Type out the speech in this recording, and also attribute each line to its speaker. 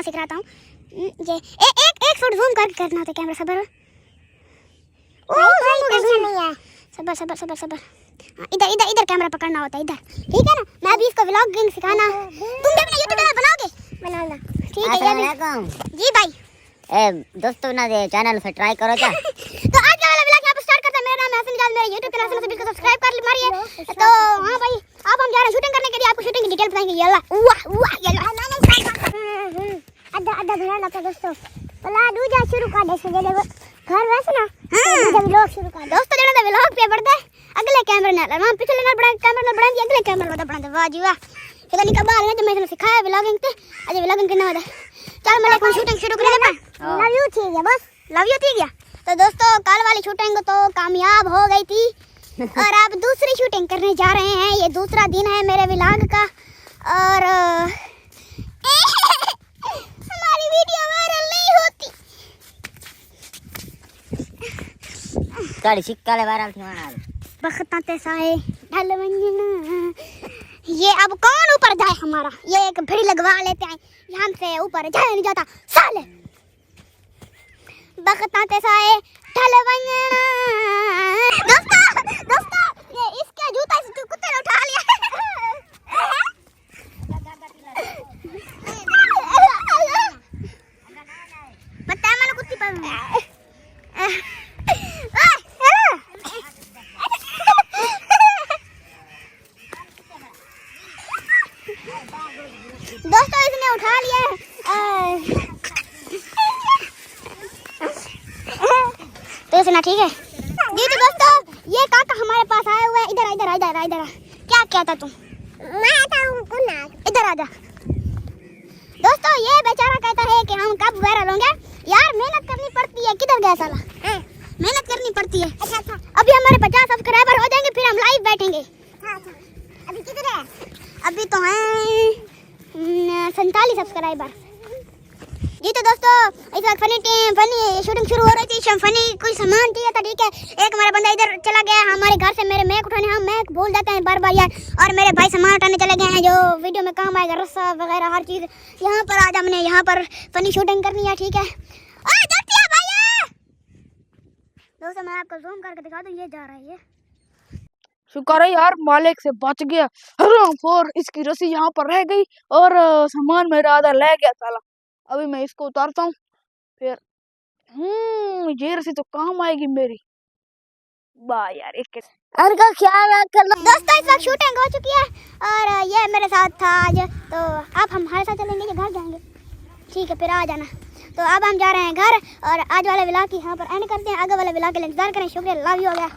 Speaker 1: सिखाता हूँ। ये एक फुट जूम करके करना होता है कैमरा। सबर सबर सबर सबर सबर। इधर इधर इधर कैमरा पकड़ना होता है, इधर, ठीक है ना। मैं अभी इसको व्लॉगिंग सिखाना। तुम भी अपना यूट्यूब चैनल बनाओगे? बनाना, ठीक है। जी भाई।
Speaker 2: दोस्तों ना ये चैनल से ट्राई करो क्या?
Speaker 1: तो आज का वाला व्लॉग यहाँ पे स्टार्ट करते हैं। मेरा नाम है हसन जाल, मेरे यूट्यूब चैनल से बिल्कुल सब्सक्राइब कर मारिए। तो हाँ भाई, अब हम जा रहे हैं शूटिंग करने के लिए। आपको शूटिंग की डिटेल बताएंगे। ये वाह वाह ये अड्डा बनाना था दोस्तों। पला दूजा शुरू कर दे से जे घर वैसे ना। हां व्लॉग शुरू कर दोस्तों। जरा व्लॉग पे पड़ता है अगले कैमरे ना हम पिछले ना बड़ा कैमरा बड़ा अगले कैमरा बड़ा वाह जी वाह। पता नहीं कब आ रहे हैं जो मैंने सिखाया व्लॉगिंग पे। आज व्लॉगिंग करना होता है। चल मैं लेकर शूटिंग शुरू कर लेना। लव यू ठीक है बस, लव यू ठीक है। तो दोस्तों कल वाली शूटिंग तो कामयाब हो गई थी और अब दूसरी शूटिंग करने जा रहे हैं। ये दूसरा दिन है मेरे व्लॉग का और हमारी वीडियो वायरल नहीं होती।
Speaker 2: गाड़ी सिक्का ले वायरल थी वहां।
Speaker 1: बखता ते साए ढल वंजना। ये अब कौन ऊपर जाए हमारा? ये एक भिड़ी लगवा लेते हैं, यहाँ से ऊपर जाया नहीं जाता साले। बखता ते साए ढल वंजना। दोस्तों दोस्तों ये इसका जूता इस कुत्ते ने उठा लिया। बता मैंने कुत्ती पर दोस्तों इसने उठा लिया है। तो सुना ठीक है जी। तो दोस्तों ये काका हमारे पास आया हुआ है। इधर इधर इधर इधर क्या कहता तू? मैं आता हूं कुन्ना, इधर आजा। दोस्तों ये बेचारा कहता है कि हम कब वायरल होंगे। यार मेहनत करनी पड़ती है। किधर गया साला? मेहनत करनी पड़ती है। अच्छा अभी हमारे 50 सब्सक्राइबर हो जाएंगे फिर हम लाइव बैठेंगे। अभी किधर है? अभी तो हैं 47 सब्सक्राइबर जी। तो दोस्तों इस वक्त फनी शूटिंग शुरू हो रही थी। फनी कोई सामान चाहिए था, ठीक है। एक हमारा बंदा इधर चला गया हमारे घर से मेरे मैक उठाने। हम मैक भूल जाते हैं बार बार यार। और मेरे भाई सामान उठाने चले गए हैं जो वीडियो में काम आएगा, रस्सा वगैरह हर चीज़। यहाँ पर आज हमने यहाँ पर फनी शूटिंग करनी है, ठीक है। दोस्तों मैं आपको जूम करके दिखा दूं। ये जा रहा है, ये
Speaker 3: शुक्र है यार मालिक से बच गया। हराम खोर, इसकी रस्सी यहाँ पर रह गई और सामान मेरा आधा ले गया साला। अभी मैं इसको उतारता हूँ फिर ये रस्सी तो काम आएगी मेरी। वाह यार एक
Speaker 1: और का ख्याल रखना। दोस्तों इस वक्त शूटिंग हो चुकी है और ये मेरे साथ था आज। तो आप हमारे साथ चलेंगे या घर जाएंगे? ठीक है फिर आ जाना। तो अब हम जा रहे हैं घर और आज वाले व्लॉग की यहाँ पर एंड करते हैं। आगे वाले व्लॉग के लिए इंतजार करें। शुक्रिया, लव यू हो गया।